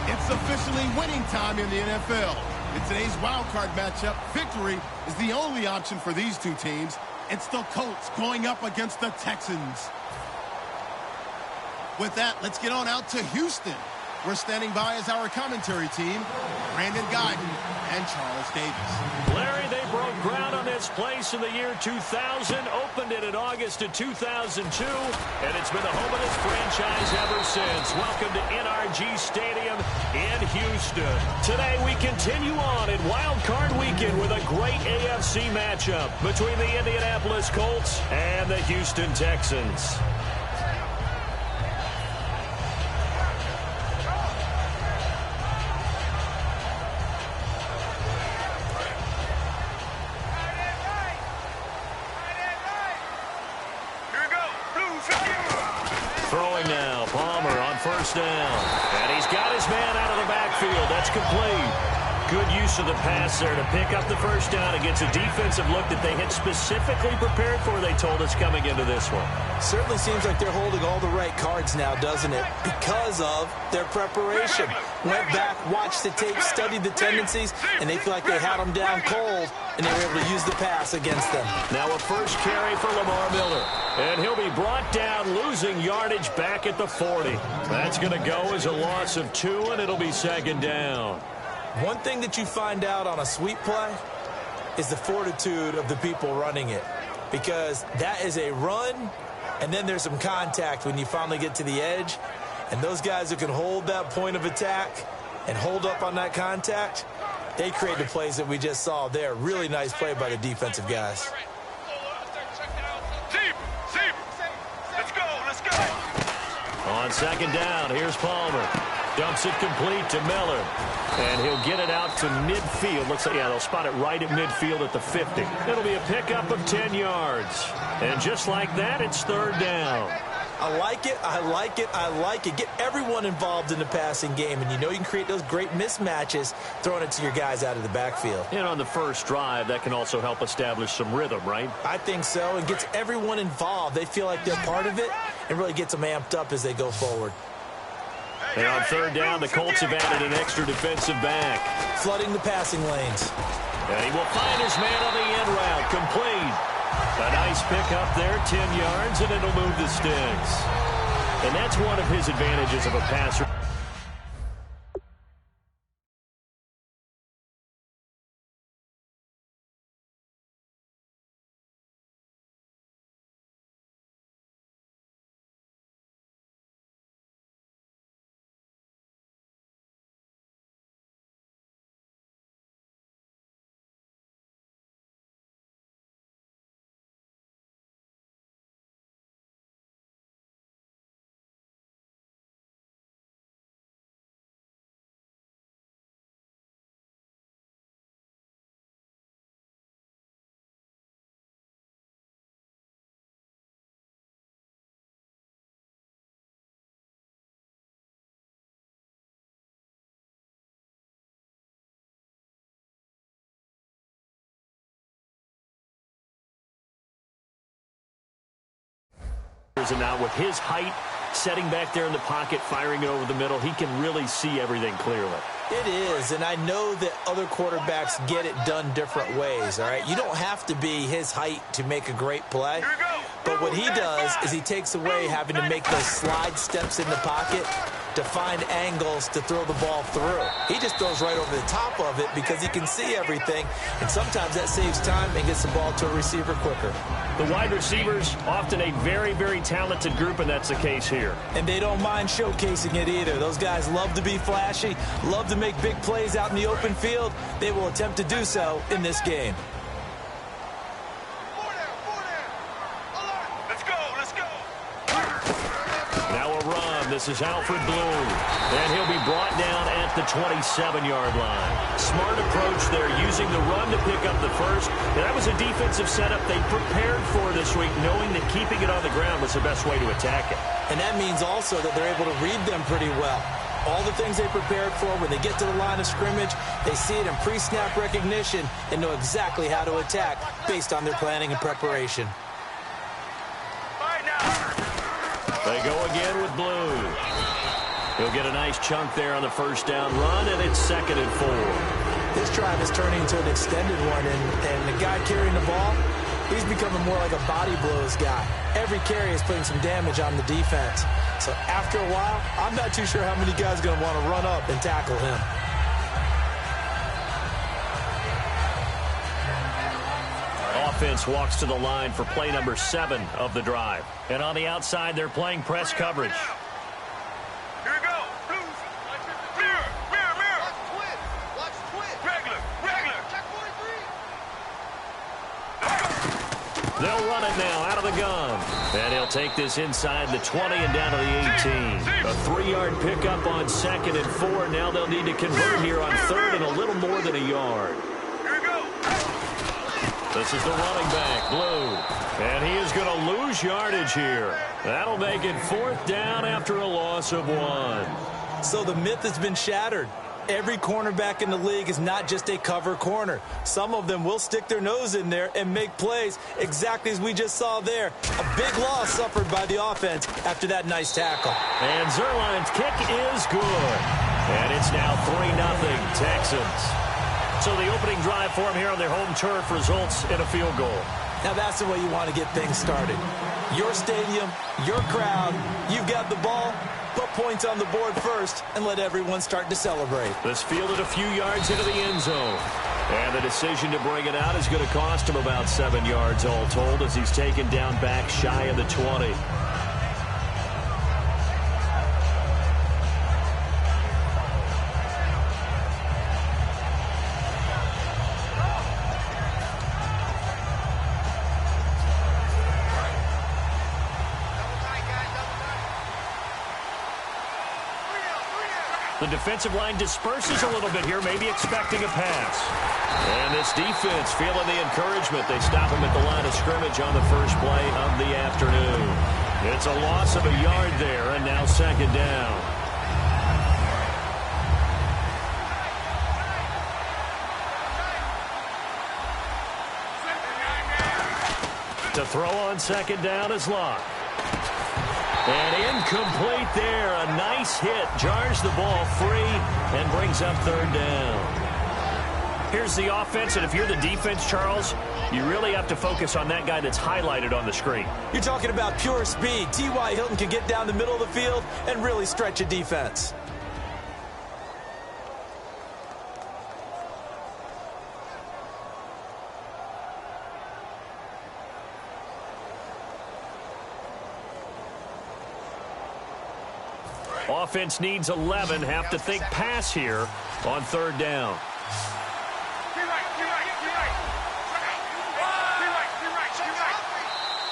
It's officially winning time in the NFL. In today's wild card matchup, victory is the only option for these two teams. It's the Colts going up against the Texans. With that, let's get on out to Houston. We're standing by as our commentary team, Brandon Guyton and Charles Davis. Larry, they broke ground on this place in the year 2000, opened it in August of 2002, and it's been the home of this franchise ever since. Welcome to NRG Stadium in Houston. Today we continue on in Wild Card Weekend with a great AFC matchup between the Indianapolis Colts and the Houston Texans. Throwing now, Palmer on first down. And he's got his man out of the backfield. That's complete. Good use of the pass there to pick up the first down against a defensive look that they had specifically prepared for, they told us, coming into this one. Certainly seems like they're holding all the right cards now, doesn't it? Because of their preparation. Went back, watched the tape, studied the tendencies, and they feel like they had them down cold, and they were able to use the pass against them. Now a first carry for Lamar Miller. And he'll be brought down, losing yardage back at the 40. That's going to go as a loss of 2, and it'll be second down. One thing that you find out on a sweep play is the fortitude of the people running it. Because that is a run, and then there's some contact when you finally get to the edge. And those guys who can hold that point of attack and hold up on that contact, they create the plays that we just saw there. Really nice play by the defensive guys. On second down, here's Palmer. Dumps it complete to Miller. And he'll get it out to midfield. Looks like, yeah, they'll spot it right at midfield at the 50. It'll be a pickup of 10 yards. And just like that, it's third down. I like it, I like it, I like it. Get everyone involved in the passing game, and you know you can create those great mismatches throwing it to your guys out of the backfield. And on the first drive, that can also help establish some rhythm, right? I think so. It gets everyone involved. They feel like they're part of it, and really gets them amped up as they go forward. And on third down, the Colts have added an extra defensive back. Flooding the passing lanes. And he will find his man on the end route, complete. A nice pickup there, 10 yards, and it'll move the sticks. And that's one of his advantages of a passer. And now with his height, setting back there in the pocket, firing it over the middle, he can really see everything clearly. It is, and I know that other quarterbacks get it done different ways, all right? You don't have to be his height to make a great play. But what he does is he takes away having to make those slide steps in the pocket to find angles to throw the ball through. He just throws right over the top of it because he can see everything, and sometimes that saves time and gets the ball to a receiver quicker. The wide receivers, often a very, very talented group, and that's the case here. And they don't mind showcasing it either. Those guys love to be flashy, love to make big plays out in the open field. They will attempt to do so in this game. This is Alfred Blue, and he'll be brought down at the 27-yard line. Smart approach there, using the run to pick up the first. And that was a defensive setup they prepared for this week, knowing that keeping it on the ground was the best way to attack it. And that means also that they're able to read them pretty well. All the things they prepared for, when they get to the line of scrimmage, they see it in pre-snap recognition and know exactly how to attack based on their planning and preparation. They go again with Blue. He'll get a nice chunk there on the first down run, and it's 2nd and 4. This drive is turning into an extended one, and the guy carrying the ball, he's becoming more like a body blows guy. Every carry is putting some damage on the defense. So after a while, I'm not too sure how many guys are going to want to run up and tackle him. Offense walks to the line for play number 7 of the drive. And on the outside, they're playing press coverage. Here we go. Mirror. Watch twin. Regular. Check 43. They'll run it now out of the gun. And he'll take this inside the 20 and down to the 18. A 3-yard pickup on 2nd and 4. Now they'll need to convert here on 3rd and a little more than a yard. This is the running back, Blue. And he is going to lose yardage here. That'll make it 4th down after a loss of 1. So the myth has been shattered. Every cornerback in the league is not just a cover corner. Some of them will stick their nose in there and make plays exactly as we just saw there. A big loss suffered by the offense after that nice tackle. And Zerline's kick is good. And it's now 3-0 Texans. So the opening drive for them here on their home turf results in a field goal. Now that's the way you want to get things started. Your stadium, your crowd, you've got the ball, put points on the board first, and let everyone start to celebrate. This fielded a few yards into the end zone. And the decision to bring it out is going to cost him about 7 yards all told as he's taken down back shy of the 20. The defensive line disperses a little bit here, maybe expecting a pass. And this defense feeling the encouragement. They stop him at the line of scrimmage on the first play of the afternoon. It's a loss of a yard there, and now 2nd down. To throw on 2nd down is Locke. And incomplete there. A nice hit. Jars the ball free and brings up 3rd down. Here's the offense, and if you're the defense, Charles, you really have to focus on that guy that's highlighted on the screen. You're talking about pure speed. T.Y. Hilton can get down the middle of the field and really stretch a defense. Offense needs 11. Have to think pass here on 3rd down.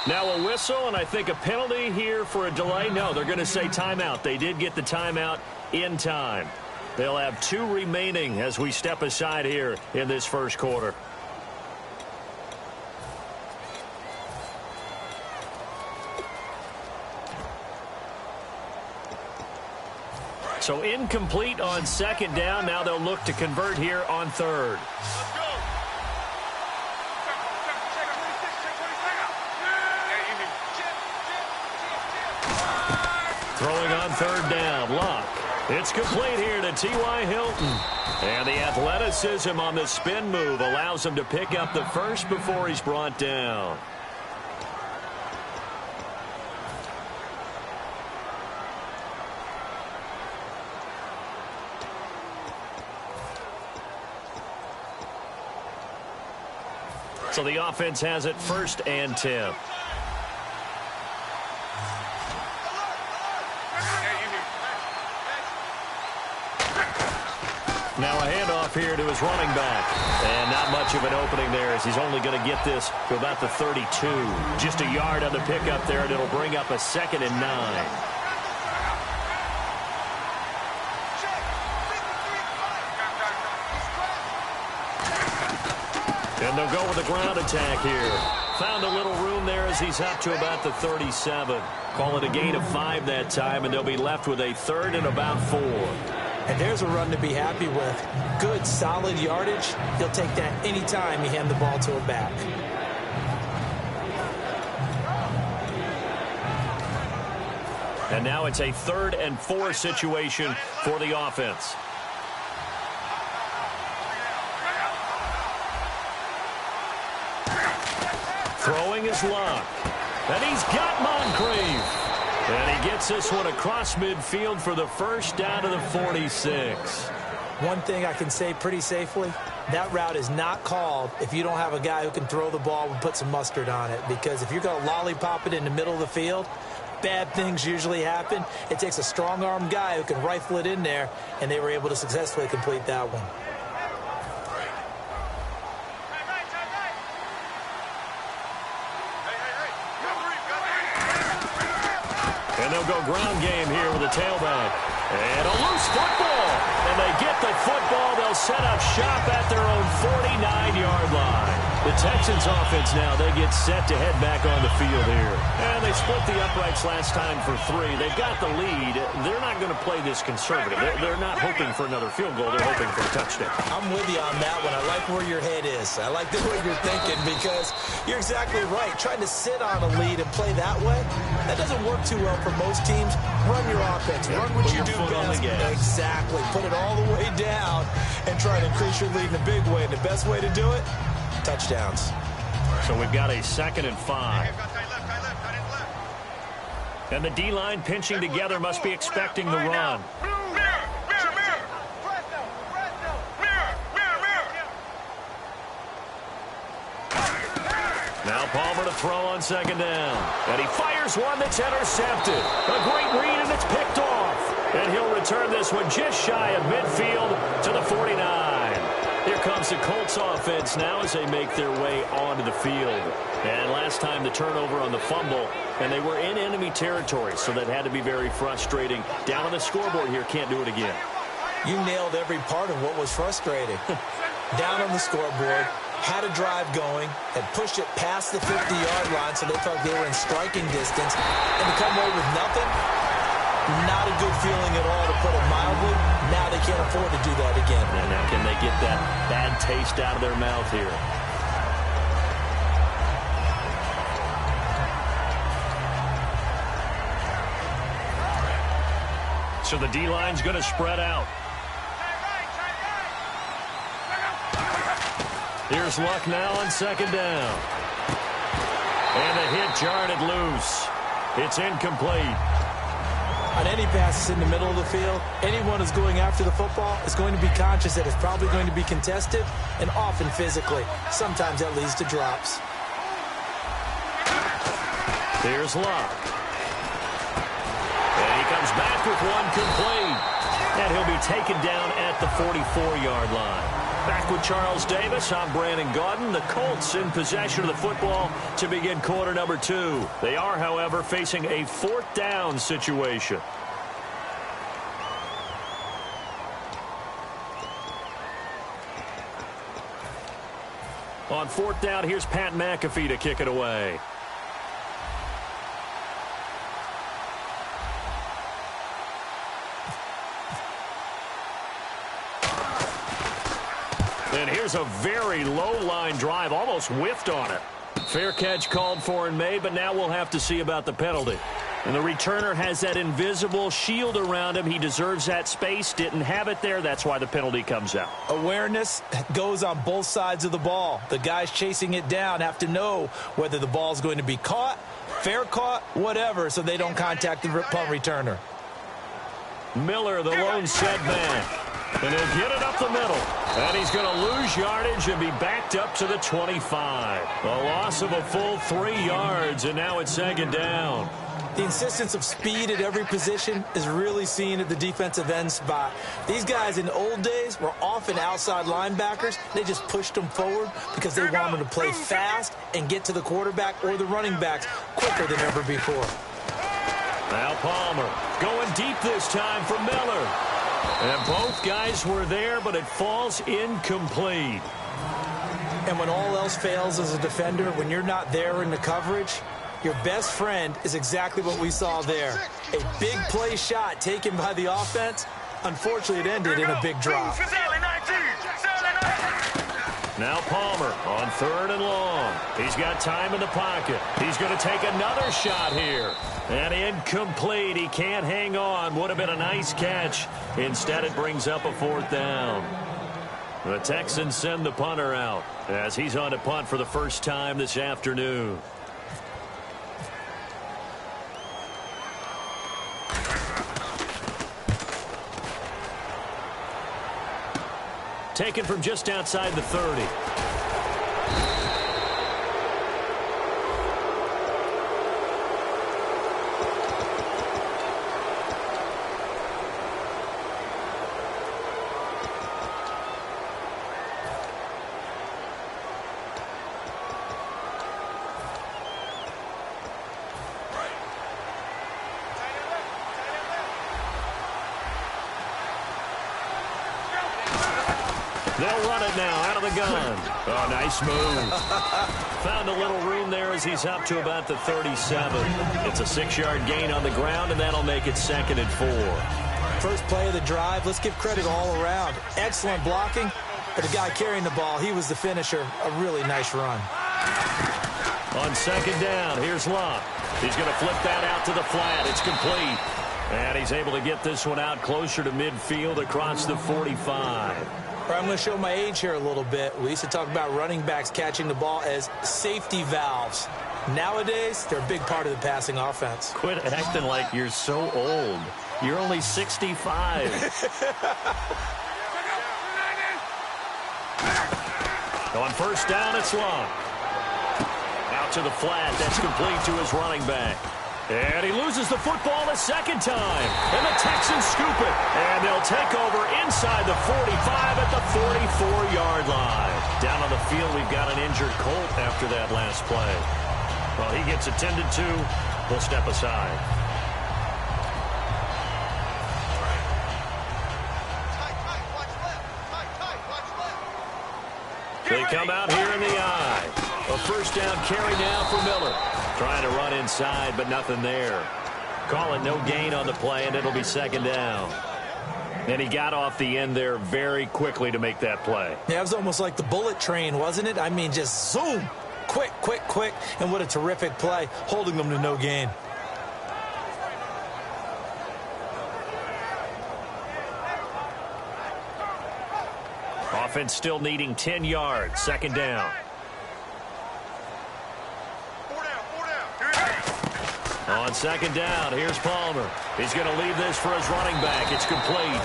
Now a whistle, and I think a penalty here for a delay. No, they're going to say timeout. They did get the timeout in time. They'll have 2 remaining as we step aside here in this first quarter. So incomplete on 2nd down. Now they'll look to convert here on 3rd. Throwing on 3rd down, Locke. It's complete here to T.Y. Hilton. And the athleticism on the spin move allows him to pick up the first before he's brought down. So the offense has it 1st and 10. Now a handoff here to his running back. And not much of an opening there as he's only going to get this to about the 32. Just a yard on the pickup there, and it'll bring up a 2nd and 9. And they'll go with a ground attack here. Found a little room there as he's up to about the 37. Call it a gain of 5 that time, and they'll be left with a 3rd and about 4. And there's a run to be happy with. Good, solid yardage. He'll take that anytime you hand the ball to a back. And now it's a 3rd and 4 situation for the offense. Throwing his luck. And he's got Moncrief. And he gets this one across midfield for the first down to the 46. One thing I can say pretty safely, that route is not called if you don't have a guy who can throw the ball and put some mustard on it. Because if you're going to lollipop it in the middle of the field, bad things usually happen. It takes a strong-armed guy who can rifle it in there, and they were able to successfully complete that one. And they'll go ground game here with a tailback. And a loose football. And they get the football. They'll set up shop at their own 49-yard line. The Texans offense now, they get set to head back on the field here. And they split the uprights last time for 3. They've got the lead. They're not going to play this conservative. They're not hoping for another field goal. They're hoping for a touchdown. I'm with you on that one. I like where your head is. I like the way you're thinking because you're exactly right. Trying to sit on a lead and play that way, that doesn't work too well for most teams. Run your offense. Run what you do best. Exactly. Put it all the way down and try to increase your lead in a big way. And the best way to do it, touchdowns. So we've got a 2nd and 5. And the D-line pinching together must be expecting the run. Now Palmer to throw on 2nd down. And he fires one that's intercepted. A great read, and it's picked off. And he'll return this one just shy of midfield to the 49. Here comes the Colts offense now as they make their way onto the field. And last time the turnover on the fumble, and they were in enemy territory, so that had to be very frustrating. Down on the scoreboard here, can't do it again. You nailed every part of what was frustrating. Down on the scoreboard, had a drive going, had pushed it past the 50-yard line so they felt they were in striking distance, and to come away with nothing, not a good feeling at all, to put it mildly. Now they can't afford to do that again. And now can they get that bad taste out of their mouth here? So the D-line's going to spread out. Here's Luck now on 2nd down. And the hit jarred it loose. It's incomplete. On any passes in the middle of the field, anyone who's going after the football is going to be conscious that it's probably going to be contested and often physically. Sometimes that leads to drops. Here's Luck. And he comes back with one complete. And he'll be taken down at the 44-yard line. Back with Charles Davis, I'm Brandon Gaudin. The Colts in possession of the football to begin quarter number 2. They are, however, facing a 4th down situation. On 4th down, here's Pat McAfee to kick it away. And here's a very low-line drive, almost whiffed on it. Fair catch called for and made, but now we'll have to see about the penalty. And the returner has that invisible shield around him. He deserves that space, didn't have it there. That's why the penalty comes out. Awareness goes on both sides of the ball. The guys chasing it down have to know whether the ball's going to be caught, fair caught, whatever, so they don't contact the punt returner. Miller, the lone setback. And he'll get it up the middle. And he's going to lose yardage and be backed up to the 25. A loss of a full 3 yards, and now it's 2nd down. The insistence of speed at every position is really seen at the defensive end spot. These guys in the old days were often outside linebackers. They just pushed them forward because they wanted to play fast and get to the quarterback or the running backs quicker than ever before. Now Palmer going deep this time for Miller. And both guys were there, but it falls incomplete. And when all else fails as a defender, when you're not there in the coverage, your best friend is exactly what we saw there. A big play shot taken by the offense. Unfortunately, it ended in a big drop. Now Palmer on 3rd and long. He's got time in the pocket. He's going to take another shot here. And incomplete. He can't hang on. Would have been a nice catch. Instead, it brings up a 4th down. The Texans send the punter out as he's on to punt for the first time this afternoon. Taken from just outside the 30. They'll run it now out of the gun. Oh, nice move. Found a little room there as he's up to about the 37. It's a 6-yard gain on the ground, and that'll make it 2nd and 4. First play of the drive. Let's give credit all around. Excellent blocking, but the guy carrying the ball, he was the finisher. A really nice run. On 2nd down, here's Locke. He's going to flip that out to the flat. It's complete. And he's able to get this one out closer to midfield across the 45. I'm going to show my age here a little bit. We used to talk about running backs catching the ball as safety valves. Nowadays, they're a big part of the passing offense. Quit acting like you're so old. You're only 65. On 1st down, it's Locke. Out to the flat. That's complete to his running back. And he loses the football a 2nd time. And the Texans scoop it. And they'll take over inside the 45 at the 44-yard line. Down on the field, we've got an injured Colt after that last play. Well, he gets attended to. We'll step aside. They come out here in the eye. A 1st down carry now for Miller. Trying to run inside, but nothing there. Call it no gain on the play, and it'll be 2nd down. And he got off the end there very quickly to make that play. Yeah, it was almost like the bullet train, wasn't it? I mean, just zoom. Quick, quick, quick. And what a terrific play, holding them to no gain. Offense still needing 10 yards. 2nd down. On 2nd down, here's Palmer. He's going to leave this for his running back. It's complete.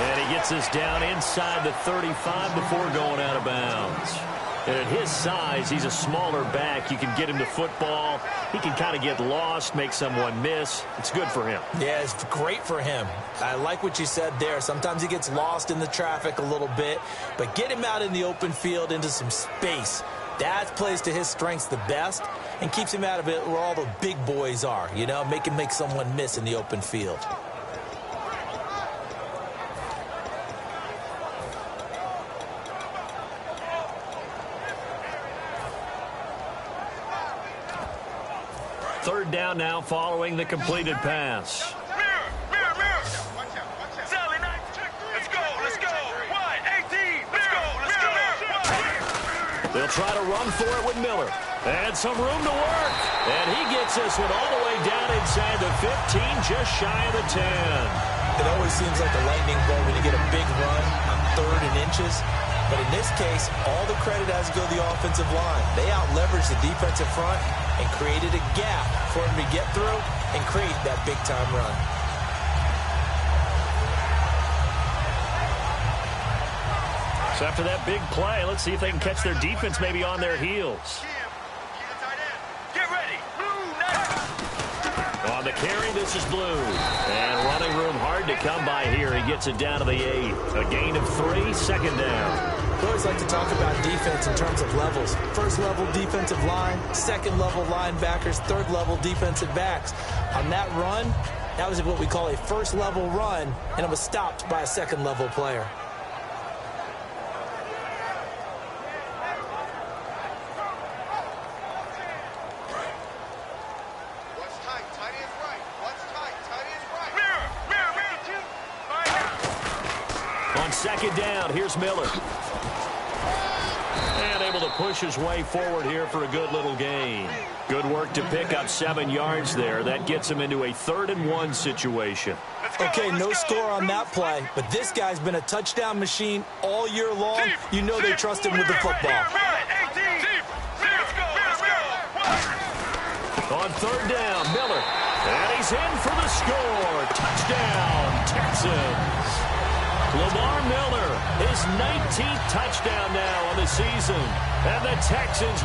And he gets this down inside the 35 before going out of bounds. And at his size, he's a smaller back. You can get him to football. He can kind of get lost, make someone miss. It's good for him. Yeah, it's great for him. I like what you said there. Sometimes he gets lost in the traffic a little bit. But get him out in the open field into some space. That plays to his strengths the best and keeps him out of it where all the big boys are, you know, make someone miss in the open field. Third down now following the completed pass. They'll try to run for it with Miller. And some room to work. And he gets this one all the way down inside the 15, just shy of the 10. It always seems like a lightning bolt when you get a big run on 3rd and inches. But in this case, all the credit has to go to the offensive line. They out-leveraged the defensive front and created a gap for him to get through and create that big-time run. So after that big play, let's see if they can catch their defense maybe on their heels. Get ready. On the carry, this is Blue. And running room hard to come by here. He gets it down to the 8. A gain of 3, 2nd down. We always like to talk about defense in terms of levels. First level defensive line, second level linebackers, third level defensive backs. On that run, that was what we call a first level run, and it was stopped by a second level player. On 2nd down, here's Miller. And able to push his way forward here for a good little gain. Good work to pick up 7 yards there. That gets him into a 3rd-and-1 situation. Okay, no score on that play, but this guy's been a touchdown machine all year long. You know they trust him with the football. On 3rd down, Miller. And he's in for the score. Touchdown, Texans. Lamar Miller, his 19th touchdown now on the season. And the Texans